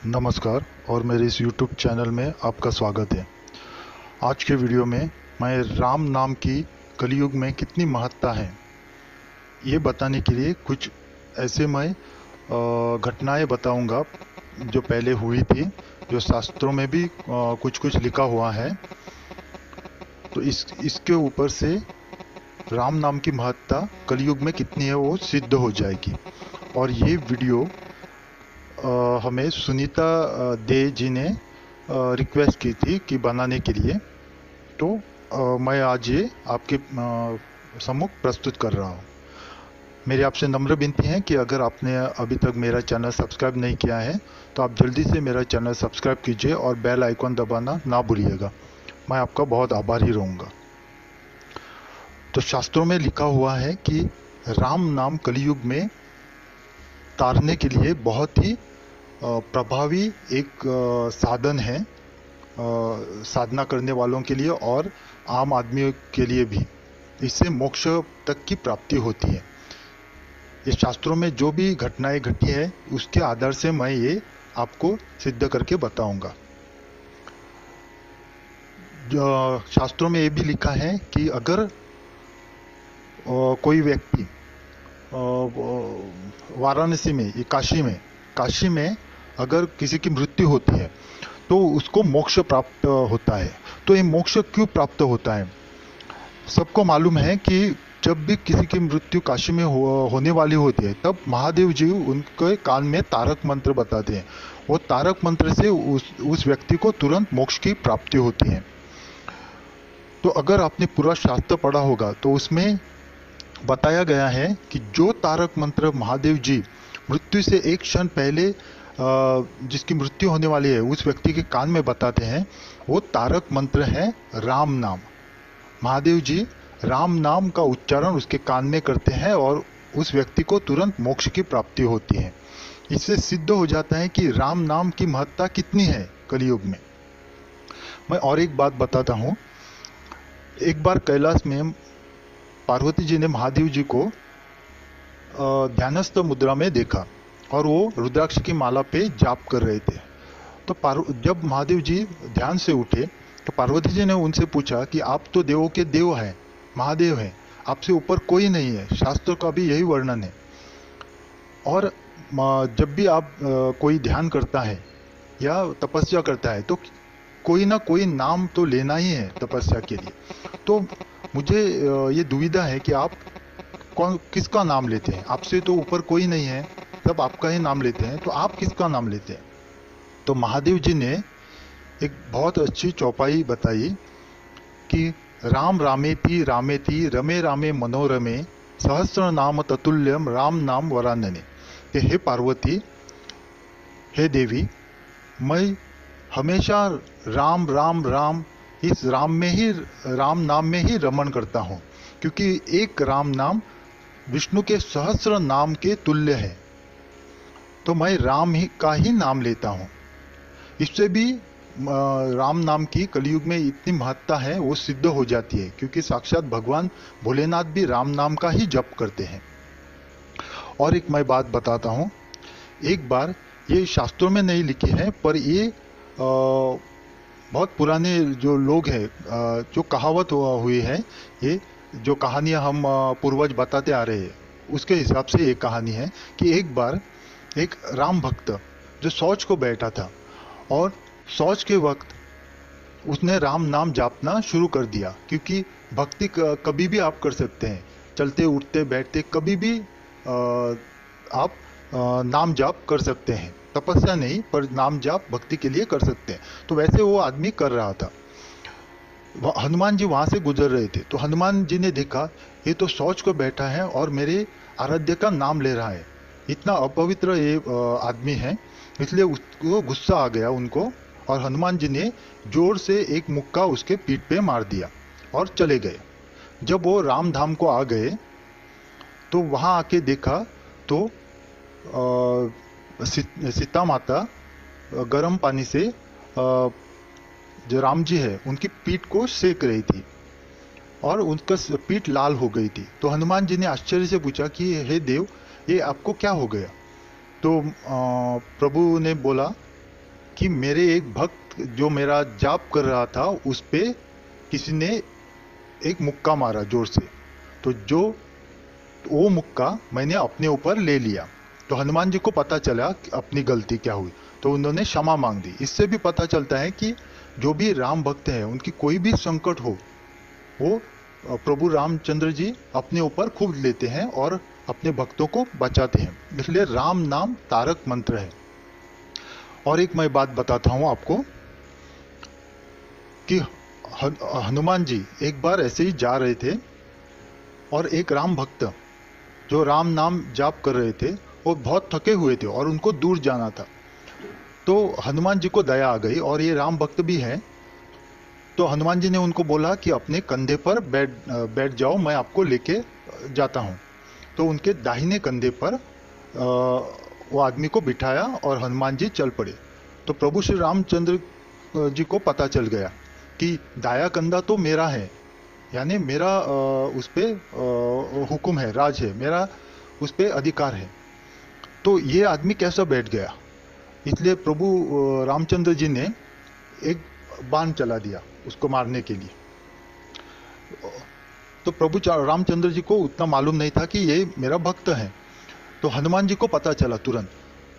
नमस्कार और मेरे इस YouTube चैनल में आपका स्वागत है। आज के वीडियो में मैं राम नाम की कलयुग में कितनी महत्ता है ये बताने के लिए कुछ ऐसे मैं घटनाएं बताऊंगा जो पहले हुई थी, जो शास्त्रों में भी कुछ कुछ लिखा हुआ है। तो इसके ऊपर से राम नाम की महत्ता कलयुग में कितनी है वो सिद्ध हो जाएगी। और ये वीडियो हमें सुनीता दे जी ने रिक्वेस्ट की थी कि बनाने के लिए। तो मैं आज ये आपके सम्मुख प्रस्तुत कर रहा हूँ। मेरी आपसे नम्र विनती है कि अगर आपने अभी तक मेरा चैनल सब्सक्राइब नहीं किया है तो आप जल्दी से मेरा चैनल सब्सक्राइब कीजिए और बेल आइकॉन दबाना ना भूलिएगा। मैं आपका बहुत आभारी रहूँगा। तो शास्त्रों में लिखा हुआ है कि राम नाम कलयुग में तारने के लिए बहुत ही प्रभावी एक साधन है, साधना करने वालों के लिए और आम आदमी के लिए भी। इससे मोक्ष तक की प्राप्ति होती है। ये शास्त्रों में जो भी घटनाएं घटी है उसके आधार से मैं ये आपको सिद्ध करके बताऊंगा। शास्त्रों में ये भी लिखा है कि अगर कोई व्यक्ति वाराणसी में, ये काशी में अगर किसी की मृत्यु होती है तो उसको मोक्ष प्राप्त होता है। तो ये मोक्ष क्यों प्राप्त होता है? सबको मालूम है कि जब भी किसी की मृत्यु काशी में होने वाली होती है तब महादेव जी उनके कान में तारक मंत्र बताते हैं। वो तारक मंत्र से उस व्यक्ति को तुरंत मोक्ष की प्राप्ति होती है। तो अगर आपने पूरा शास्त्र पढ़ा होगा तो उसमें बताया गया है कि जो तारक मंत्र महादेव जी मृत्यु से एक क्षण पहले जिसकी मृत्यु होने वाली है उस व्यक्ति के कान में बताते हैं, वो तारक मंत्र है राम नाम। महादेव जी राम नाम का उच्चारण उसके कान में करते हैं और उस व्यक्ति को तुरंत मोक्ष की प्राप्ति होती है। इससे सिद्ध हो जाता है कि राम नाम की महत्ता कितनी है कलयुग में। मैं और एक बात बताता हूँ। एक बार कैलाश में पार्वती जी ने महादेव जी को ध्यानस्थ मुद्रा में देखा और वो रुद्राक्ष की माला पे जाप कर रहे थे। तो जब महादेव जी ध्यान से उठे तो पार्वती जी ने उनसे पूछा कि आप तो देवों के देव हैं, महादेव हैं, आपसे ऊपर कोई नहीं है। शास्त्र का भी यही वर्णन है। और जब भी आप कोई ध्यान करता है या तपस्या करता है तो कोई ना कोई नाम तो लेना ही है तपस्या के लिए। तो मुझे ये दुविधा है कि आप किसका नाम लेते हैं? आपसे तो ऊपर कोई नहीं है, सब आपका ही नाम लेते हैं, तो आप किसका नाम लेते हैं? तो महादेव जी ने एक बहुत अच्छी चौपाई बताई कि राम रामेति रामेति रमे रामे मनोरमे सहस्र नाम ततुल्यम राम नाम वरानने। कि हे पार्वती, हे देवी, मैं हमेशा राम राम राम इस राम नाम में ही रमण करता हूँ, क्योंकि एक राम नाम विष्णु के सहस्र नाम के तुल्य है। तो मैं राम ही का ही नाम लेता हूँ। इससे भी राम नाम की कलयुग में इतनी महत्ता है वो सिद्ध हो जाती है, क्योंकि साक्षात भगवान भोलेनाथ भी राम नाम का ही जप करते हैं। और एक मैं बात बताता हूँ। एक बार, ये शास्त्रों में नहीं लिखी है पर ये बहुत पुराने जो लोग हैं, जो कहावत हुई है, ये जो कहानियाँ हम पूर्वज बताते आ रहे हैं उसके हिसाब से एक कहानी है कि एक बार एक राम भक्त जो शौच को बैठा था और शौच के वक्त उसने राम नाम जापना शुरू कर दिया। क्योंकि भक्ति कभी भी आप कर सकते हैं, चलते उठते बैठते कभी भी आप नाम जाप कर सकते हैं। तपस्या नहीं पर नाम जाप भक्ति के लिए कर सकते हैं। तो वैसे वो आदमी कर रहा था। हनुमान जी वहां से गुजर रहे थे तो हनुमान जी ने देखा ये तो शौच को बैठा है और मेरे आराध्य का नाम ले रहा है, इतना अपवित्र ये आदमी है। इसलिए उसको गुस्सा आ गया उनको, और हनुमान जी ने जोर से एक मुक्का उसके पीठ पे मार दिया और चले गए। जब वो राम धाम को आ गए तो वहां आके देखा तो सीता माता गर्म पानी से जो राम जी है उनकी पीठ को सेक रही थी और उनका पीठ लाल हो गई थी। तो हनुमान जी ने आश्चर्य से पूछा कि हे देव, ये आपको क्या हो गया? तो प्रभु ने बोला कि मेरे एक भक्त जो मेरा जाप कर रहा था उस पे किसी ने एक मुक्का मारा जोर से, तो वो मुक्का मैंने अपने ऊपर ले लिया। तो हनुमान जी को पता चला कि अपनी गलती क्या हुई, तो उन्होंने क्षमा मांग दी। इससे भी पता चलता है कि जो भी राम भक्त हैं उनकी कोई भी संकट हो वो प्रभु रामचंद्र जी अपने ऊपर खूब लेते हैं और अपने भक्तों को बचाते हैं। इसलिए राम नाम तारक मंत्र है। और एक मैं बात बताता हूँ आपको कि हनुमान जी एक बार ऐसे ही जा रहे थे और एक राम भक्त जो राम नाम जाप कर रहे थे वो बहुत थके हुए थे और उनको दूर जाना था। तो हनुमान जी को दया आ गई और ये राम भक्त भी हैं। तो हनुमान जी ने उनको बोला कि अपने कंधे पर बैठ जाओ, मैं आपको लेके जाता हूँ। तो उनके दाहिने कंधे पर वो आदमी को बिठाया और हनुमान जी चल पड़े। तो प्रभु श्री रामचंद्र जी को पता चल गया कि दाया कंधा तो मेरा है, यानी मेरा उस पे हुक्म है, राज है, मेरा उस पे अधिकार है। तो ये आदमी कैसा बैठ गया? इसलिए प्रभु रामचंद्र जी ने एक बाण चला दिया उसको मारने के लिए। तो प्रभु रामचंद्र जी को उतना मालूम नहीं था कि ये मेरा भक्त है। तो हनुमान जी को पता चला तुरंत।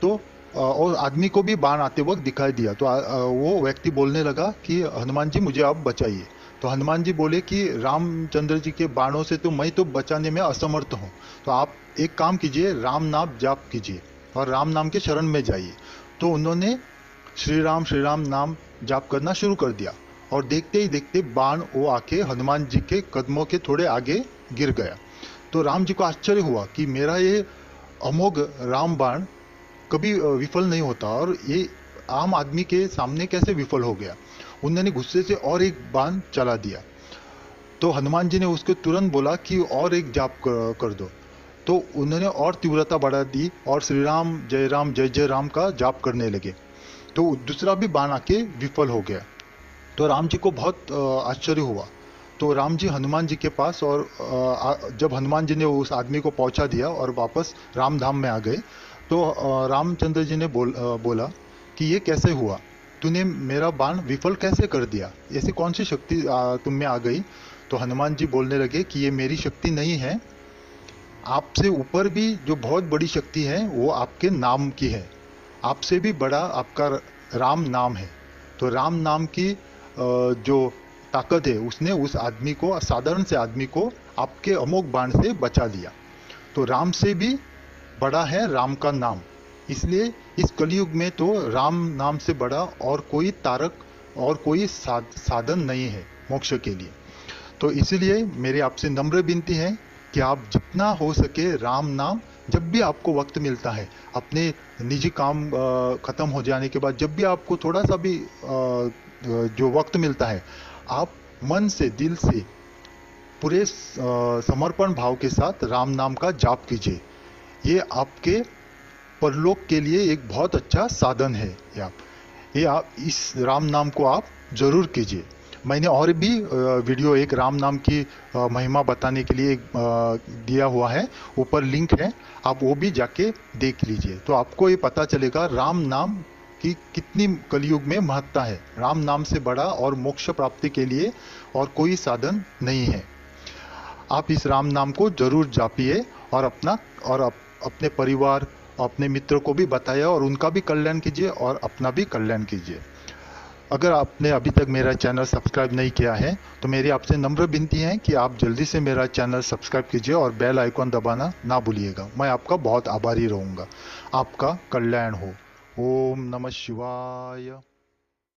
तो और आदमी को भी बाण आते वक्त दिखाई दिया। तो वो व्यक्ति बोलने लगा कि हनुमान जी मुझे आप बचाइए। तो हनुमान जी बोले कि रामचंद्र जी के बाणों से तो मैं तो बचाने में असमर्थ हूँ, तो आप एक काम कीजिए, राम नाम जाप कीजिए और राम नाम के शरण में जाइए। तो उन्होंने श्री राम नाम जाप करना शुरू कर दिया और देखते ही देखते बाण वो आके हनुमान जी के कदमों के थोड़े आगे गिर गया। तो राम जी को आश्चर्य हुआ कि मेरा ये अमोघ राम बाण कभी विफल नहीं होता और ये आम आदमी के सामने कैसे विफल हो गया। उन्होंने गुस्से से और एक बाण चला दिया। तो हनुमान जी ने उसको तुरंत बोला कि और एक जाप कर दो। तो उन्होंने और तीव्रता बढ़ा दी और श्री राम जय जय राम का जाप करने लगे। तो दूसरा भी बाण आके विफल हो गया। तो राम जी को बहुत आश्चर्य हुआ। तो राम जी हनुमान जी के पास, और जब हनुमान जी ने उस आदमी को पहुंचा दिया और वापस राम धाम में आ गए, तो रामचंद्र जी ने बोला कि ये कैसे हुआ, तूने मेरा बाण विफल कैसे कर दिया, ऐसी कौन सी शक्ति तुम में आ गई। तो हनुमान जी बोलने लगे कि ये मेरी शक्ति नहीं है, आपसे ऊपर भी जो बहुत बड़ी शक्ति है वो आपके नाम की है। आपसे भी बड़ा आपका राम नाम है। तो राम नाम की जो ताकत है उसने उस आदमी को, साधारण से आदमी को, आपके अमोघ बाण से बचा लिया। तो राम से भी बड़ा है राम का नाम। इसलिए इस कलयुग में तो राम नाम से बड़ा और कोई तारक और कोई साधन नहीं है मोक्ष के लिए। तो इसलिए मेरी आपसे नम्र विनती है कि आप जितना हो सके राम नाम, जब भी आपको वक्त मिलता है, अपने निजी काम खत्म हो जाने के बाद जब भी आपको थोड़ा सा भी जो वक्त मिलता है, आप मन से, दिल से, पूरे समर्पण भाव के साथ राम नाम का जाप कीजिए। ये आपके परलोक के लिए एक बहुत अच्छा साधन है। ये आप इस राम नाम को आप जरूर कीजिए। मैंने और भी वीडियो एक राम नाम की महिमा बताने के लिए दिया हुआ है, ऊपर लिंक है, आप वो भी जाके देख लीजिए। तो आपको ये पता चलेगा राम नाम की कितनी कलयुग में महत्ता है। राम नाम से बड़ा और मोक्ष प्राप्ति के लिए और कोई साधन नहीं है। आप इस राम नाम को जरूर जापिए और अपने परिवार, अपने मित्र को भी बताइए और उनका भी कल्याण कीजिए और अपना भी कल्याण कीजिए। अगर आपने अभी तक मेरा चैनल सब्सक्राइब नहीं किया है तो मेरी आपसे नम्र विनती है कि आप जल्दी से मेरा चैनल सब्सक्राइब कीजिए और बेल आइकॉन दबाना ना भूलिएगा। मैं आपका बहुत आभारी रहूँगा। आपका कल्याण हो। ओम नमः शिवाय।